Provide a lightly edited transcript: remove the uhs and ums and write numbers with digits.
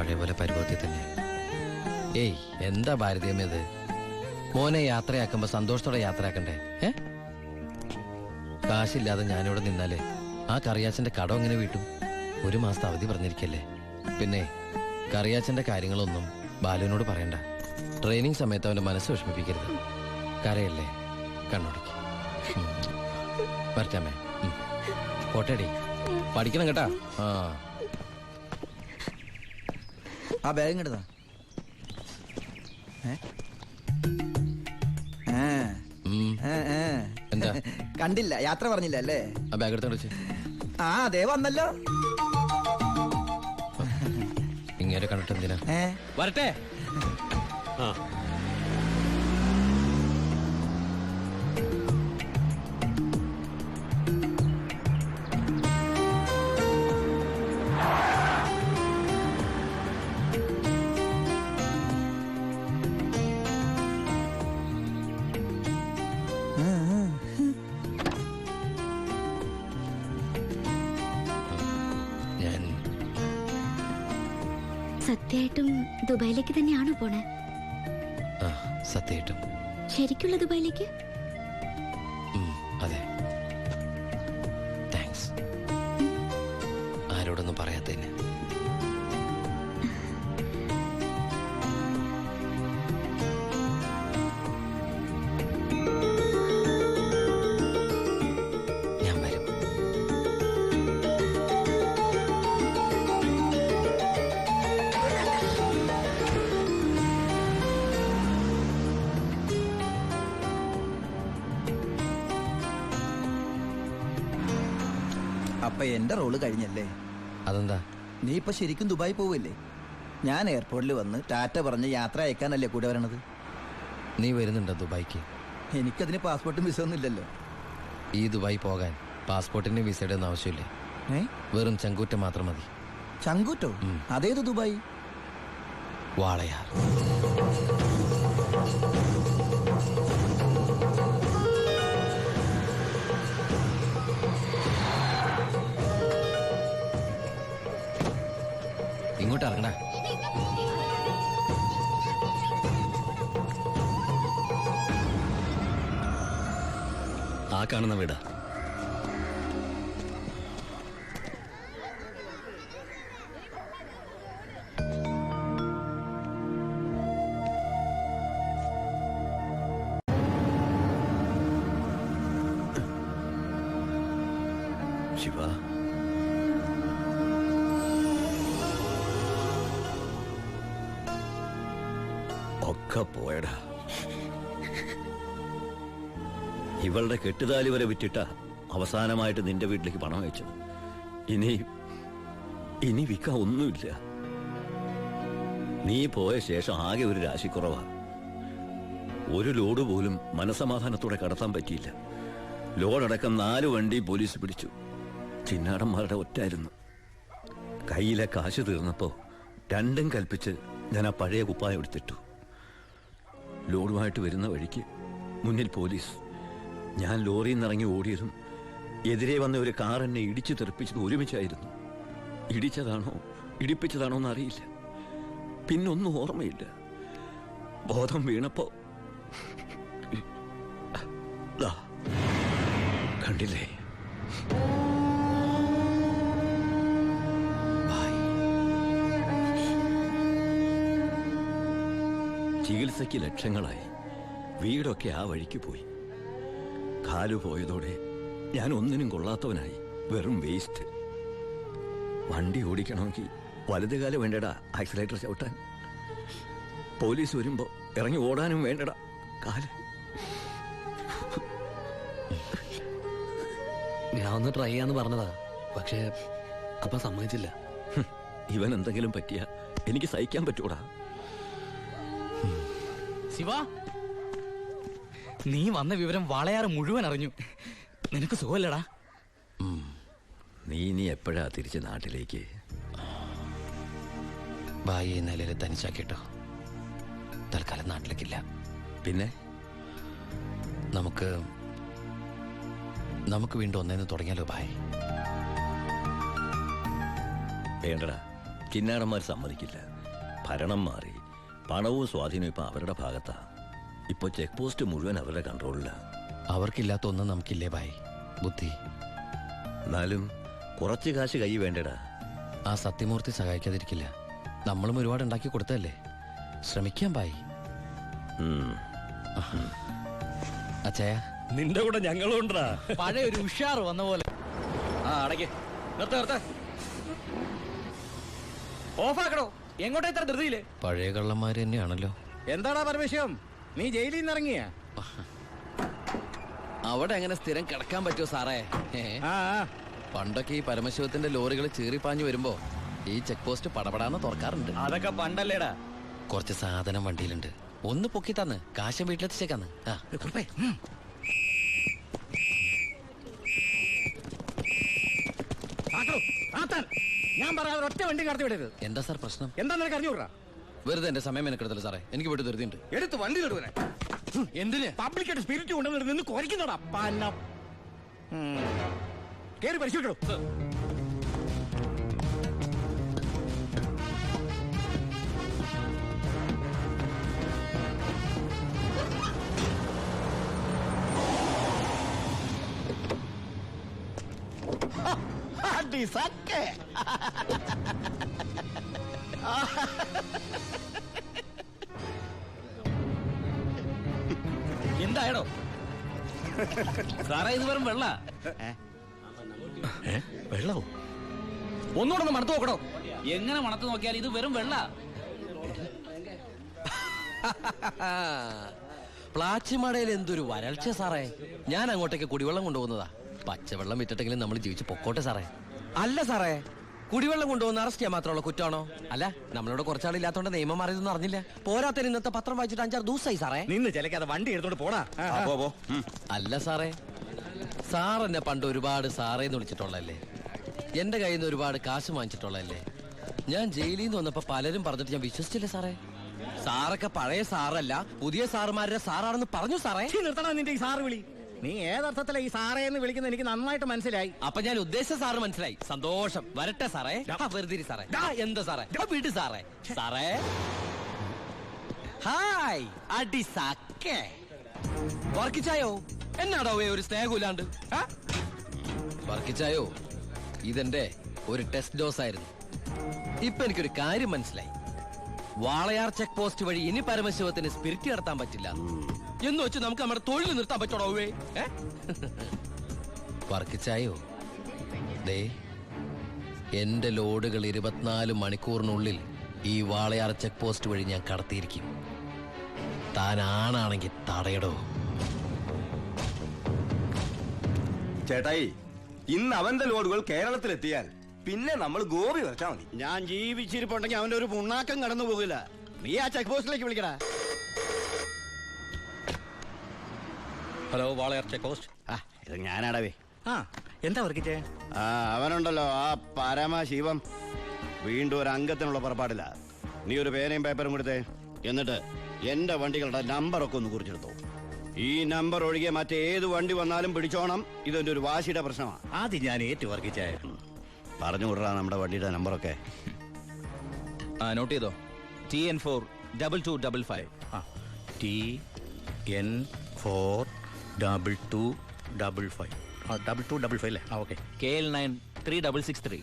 പഴയ പോലെ പരിഭവത്തിൽ തന്നെ. ഏയ് എന്താ ഭാരതീയമേത്? മോനെ യാത്രയാക്കുമ്പോ സന്തോഷത്തോടെ യാത്രയാക്കണ്ടേ? കാശില്ലാതെ ഞാനിവിടെ നിന്നാലേ ആ കറിയാച്ചന്റെ കടം എങ്ങനെ വീട്ടും? 1 മാസത്തെ അവധി പറഞ്ഞിരിക്കല്ലേ. പിന്നെ കറിയാച്ചന്റെ കാര്യങ്ങളൊന്നും ബാലുവിനോട് പറയണ്ട. ട്രെയിനിങ് സമയത്ത് അവന്റെ മനസ്സ് വിഷമിപ്പിക്കരുത്. കരയല്ലേ, കണ്ണോടിക്ക്. വരച്ചാമേ, പോട്ടേടി, പഠിക്കണം കേട്ടാ. ആ ബാഗ് കണ്ടതാ. എന്താ കണ്ടില്ല, യാത്ര പറഞ്ഞില്ല അല്ലേ? ആ ബാഗ് എടുത്തോണ്ട് ആ അതേ വന്നല്ലോ. ഇങ്ങനെ കണ്ടിട്ട് എന്തിനാ? വരട്ടെ. സത്യമായിട്ടും ദുബായിലേക്ക് തന്നെയാണോ പോണേ? സത്യമായിട്ടും. ശരിക്കുള്ള ദുബായിലേക്ക്? അതെ. താങ്ക്സ്. ആരോടൊന്നും പറയാത്തതിന്. ഞാൻ വരും. അപ്പൊ എന്റെ റോള് കഴിഞ്ഞല്ലേ? അതെന്താ? നീ ഇപ്പൊ ശരിക്കും ദുബായി പോവല്ലേ? ഞാൻ എയർപോർട്ടിൽ വന്ന് ടാറ്റ പറഞ്ഞ് യാത്ര അയക്കാനല്ലേ കൂടെ വരണത്? നീ വരുന്നുണ്ടോ ദുബായിക്ക്? എനിക്കതിന് പാസ്പോർട്ടും വിസ ഒന്നും ഇല്ലല്ലോ. ഈ ദുബായി പോകാൻ പാസ്പോർട്ടിന്റെ വിസയുടെ ഒന്നും ആവശ്യമില്ലേ. വെറും ചങ്കൂറ്റം മാത്രം മതി. ചങ്കൂറ്റോ? അതേത് ദുബായി? വാളയാർ. ഇങ്ങോട്ട് ഇറങ്ങണ. ആ കാണുന്ന വീടാ. ശിവ, ഒക്കെ പോയടാ. ഇവളുടെ കെട്ടുതാലി വരെ വിറ്റിട്ട അവസാനമായിട്ട് നിന്റെ വീട്ടിലേക്ക് പണം അയച്ചു. ഇനി വിൽക്കാൻ ഒന്നുമില്ല. നീ പോയ ശേഷം ആകെ ഒരു രാശിക്കുറവാ. ഒരു ലോഡ് പോലും മനസമാധാനത്തോടെ കടത്താൻ പറ്റിയില്ല. ലോഡടക്കം 4 വണ്ടി പോലീസ് പിടിച്ചു. ചിന്നാടന്മാരുടെ ഒറ്റായിരുന്നു. കയ്യിലെ കാശ് തീർന്നപ്പോ 2ഉം കൽപ്പിച്ച് ഞാൻ ആ പഴയ കുപ്പായം എടുത്തിട്ടു. ലോഡുമായിട്ട് വരുന്ന വഴിക്ക് മുന്നിൽ പോലീസ്. ഞാൻ ലോറിയിൽ നിന്നിറങ്ങി ഓടിയതും എതിരെ വന്ന ഒരു കാർ എന്നെ ഇടിച്ചു തെറിപ്പിച്ചത് ഒരുമിച്ചായിരുന്നു. ഇടിച്ചതാണോ ഇടിപ്പിച്ചതാണോ എന്നറിയില്ല. പിന്നൊന്നും ഓർമ്മയില്ല. ബോധം വീണപ്പോ കണ്ടില്ലേ? ചികിത്സയ്ക്ക് ലക്ഷങ്ങളായി. വീടൊക്കെ ആ വഴിക്ക് പോയി. കാലു പോയതോടെ ഞാൻ ഒന്നിനും കൊള്ളാത്തവനായി. വെറും വേസ്റ്റ്. വണ്ടി ഓടിക്കണമെങ്കിൽ വലത് കാലം വേണ്ടടാ ആക്സിലേറ്റർ ചവിട്ടാൻ. പോലീസ് വരുമ്പോ ഇറങ്ങി ഓടാനും വേണ്ടടാ കാല്. ഞാൻ ഒന്ന് ട്രൈ ചെയ്യാന്ന് പറഞ്ഞതാ, പക്ഷേ അപ്പൊ സമ്മതിച്ചില്ല. ഇവൻ എന്തെങ്കിലും പറ്റിയ എനിക്ക് സഹിക്കാൻ പറ്റൂടാ. ശിവ, നീ വന്ന വിവരം വാളയാറ് മുഴുവൻ അറിഞ്ഞു. നിനക്ക് സുഖമല്ലടാ? നീ എപ്പോഴാ തിരിച്ച് നാട്ടിലേക്ക്? ഭായിയെ നിലയിൽ തനിച്ചാക്കിട്ടോ. തൽക്കാലം നാട്ടിലേക്കില്ല. പിന്നെ നമുക്ക് വീണ്ടും ഒന്നേന്ന് തുടങ്ങിയാലോ ഭായ്? വേണ്ടടാ, ചിന്നാടന്മാർ സമ്മതിക്കില്ല. ഭരണം മാറി, പണവും സ്വാധീനവും ഇപ്പൊ അവരുടെ ഭാഗത്താ. ഇപ്പൊ ചെക്ക് പോസ്റ്റ് മുഴുവൻ അവരുടെ കൺട്രോളിലാണ്. അവർക്കില്ലാത്ത ഒന്നും നമുക്കില്ലേ ബായ്. ബുദ്ധി. എന്നാലും കുറച്ച് കാശ് കൈ വേണ്ടടാ. ആ സത്യമൂർത്തി സഹായിക്കാതിരിക്കില്ല. നമ്മളും ഒരുപാട് ഉണ്ടാക്കി കൊടുത്തല്ലേ. ശ്രമിക്കാം ബായ്. അച്ഛയ, നിന്റെ കൂടെ ഞങ്ങളും ഉണ്ടാ. പഴയ ഒരു ഉഷാർ വന്ന പോലെ. ആ അടയ്ക്ക്, നിർത്ത ഓഫാക്കണോ? എങ്ങോട്ടാ ഇത്ര ധൃതിയില്? പഴയ കള്ളന്മാര് തന്നെയാണല്ലോ. എന്താടാ പരമേശ്വരം, നീ ജയിലിൽ നിന്ന് ഇറങ്ങിയ? അവിടെ എങ്ങനെ സ്ഥിരം കിടക്കാൻ പറ്റുമോ സാറേ? പണ്ടൊക്കെ ഈ പരമശിവത്തിന്റെ ലോറികൾ ചീറിപ്പാഞ്ഞു വരുമ്പോ ഈ ചെക്ക് പോസ്റ്റ് പടപടാന്ന് തുറക്കാറുണ്ട്. അതൊക്കെ പണ്ടല്ലേടാ. കുറച്ച് സാധനം വണ്ടിയിലുണ്ട്, ഒന്ന് പൊക്കി തന്ന് കാശം വീട്ടിലെത്തിച്ചേക്കാന്ന്. ഞാൻ പറയാതെ ഒറ്റ വണ്ടി കടത്തി വിടരുത്. എന്താ സാർ പ്രശ്നം? എന്താ നിനക്ക് അറിഞ്ഞൂടാ? വെറുതെ എന്റെ സമയം മെനക്കെടുത്തല്ലോ സാറേ. എനിക്ക് വീട്ടിൽ ധൃതിയുണ്ട്. എടുത്ത് വണ്ടി കെടുവനെ. എന്തിന്? പബ്ലിക്കായിട്ട് സ്പിരിറ്റ് കൊണ്ടുവന്നിട്ട് നിന്ന് കുറയ്ക്കുന്നടാ പന്ന. കേറി പരിശോധിക്കണോ? എന്തായടോ സാറേ, ഇത് വെറും വെള്ള. വെള്ളോ? ഒന്നുകൂടെ ഒന്ന് മണത്ത് നോക്കണോ? എങ്ങനെ മണത്ത് നോക്കിയാൽ ഇത് വെറും വെള്ള. പ്ലാച്ചിമടയിൽ എന്തൊരു വരൾച്ച സാറേ. ഞാൻ അങ്ങോട്ടേക്ക് കുടിവെള്ളം കൊണ്ടുപോകുന്നതാ. പച്ചവെള്ളം വിറ്റിട്ടെങ്കിലും നമ്മൾ ജീവിച്ച് പൊക്കോട്ടെ സാറേ. അല്ല സാറേ, കുടിവെള്ളം കൊണ്ടുപോകുന്ന അറസ്റ്റ് ചെയ്യാൻ മാത്രമുള്ള കുറ്റമാണോ? അല്ല, നമ്മളോട് കുറച്ചാളില്ലാത്തോണ്ട് നിയമം മാറിയതൊന്നും അറിഞ്ഞില്ല. പോരാത്തതിന് ഇന്നത്തെ പത്രം വായിച്ചിട്ട് 5-6 ദിവസമായി സാറേ. നിന്ന് ചിലക്കാതെ വണ്ടി എടുത്തോണ്ട് പോടാ. അല്ല സാറേ, സാർ എന്നെ പണ്ട് ഒരുപാട് സാറേന്ന് വിളിച്ചിട്ടുള്ളല്ലേ. എന്റെ കയ്യിൽ നിന്ന് ഒരുപാട് കാശ് വാങ്ങിച്ചിട്ടുള്ളല്ലേ. ഞാൻ ജയിലിൽ നിന്ന് വന്നപ്പോ പലരും പറഞ്ഞിട്ട് ഞാൻ വിശ്വസിച്ചില്ലേ സാറേ. സാറൊക്കെ പഴയ സാറല്ല, പുതിയ സാറുമാരുടെ സാറാണെന്ന് പറഞ്ഞു സാറേ. നിർത്തണ നിന്റെ ഈ സാറ് വിളി. നീ ഏതർത്ഥത്തിലാ ഈ സാറേ എന്ന് വിളിക്കുന്നത് എനിക്ക് നന്നായിട്ട് മനസ്സിലായി. അപ്പൊ ഞാൻ ഉദ്ദേശിച്ച സാറ് മനസ്സിലായി. സന്തോഷം. വരട്ടെ സാറേ. വെറുതെ സാറേ. എന്താ സാറേ? വിട് സാറേ. സാറേ ഹായ്. അടി സാക്കേ വർക്കിച്ചായോ? എന്നാടോ ഒരു സ്നേഹമില്ലാണ്ട്? വർക്കിച്ചായോ, ഇതെന്റെ ഒരു ടെസ്റ്റ് ഡോസ് ആയിരുന്നു. ഇപ്പൊ എനിക്കൊരു കാര്യം മനസ്സിലായി. വാളയാർ ചെക്ക് പോസ്റ്റ് വഴി ഇനി പരമശിവത്തിന് സ്പിരിറ്റ് നടത്താൻ പറ്റില്ല എന്ന് വെച്ച് നമുക്ക് നമ്മുടെ തൊഴിൽ നിർത്താൻ പറ്റണോ? വർക്കിച്ചായോ, ദേ എന്റെ ലോഡുകൾ 24 മണിക്കൂറിനുള്ളിൽ ഈ വാളയാർ ചെക്ക് പോസ്റ്റ് വഴി ഞാൻ കടത്തിയിരിക്കും. താൻ ആണാണെങ്കിൽ തടയടോ. ചേട്ടായി, ഇന്ന് അവന്റെ ലോഡുകൾ കേരളത്തിലെത്തിയാൽ പിന്നെ നമ്മൾ ഗോപി വരച്ചാ മതി. ഞാൻ ജീവിച്ചിരിപ്പുണ്ടെങ്കിൽ അവന്റെ ഒരു പുണ്ണാക്കം കടന്നു പോകില്ല. നീ ആ ചെക്ക് പോസ്റ്റിലേക്ക് വിളിക്കടാ. Hello, Walayar check post. ഇത് ഞാനാടവേ. എന്താ വർക്കിച്ചേ? അവനുണ്ടല്ലോ ആ പരമശിവം, വീണ്ടും ഒരു അംഗത്തിനുള്ള പുറപ്പാടില്ല. നീ ഒരു പേനയും പേപ്പറും കൊടുത്തേ. എന്നിട്ട് എന്റെ വണ്ടികളുടെ നമ്പറൊക്കെ ഒന്ന് കുറിച്ചെടുത്തോ. ഈ നമ്പർ ഒഴികെ മറ്റേത് വണ്ടി വന്നാലും പിടിച്ചോണം. ഇതെന്റെ ഒരു വാശിയുടെ പ്രശ്നമാണ്. ആദ്യം ഞാൻ ഏറ്റു വർക്കിച്ചേ. പറഞ്ഞു വിടറാ നമ്മുടെ വണ്ടിയുടെ നമ്പറൊക്കെ. നോട്ട് ചെയ്തോ. TN4 2255. TN4 2255. 2255 അല്ലേ? ഓക്കെ. KL9 3663.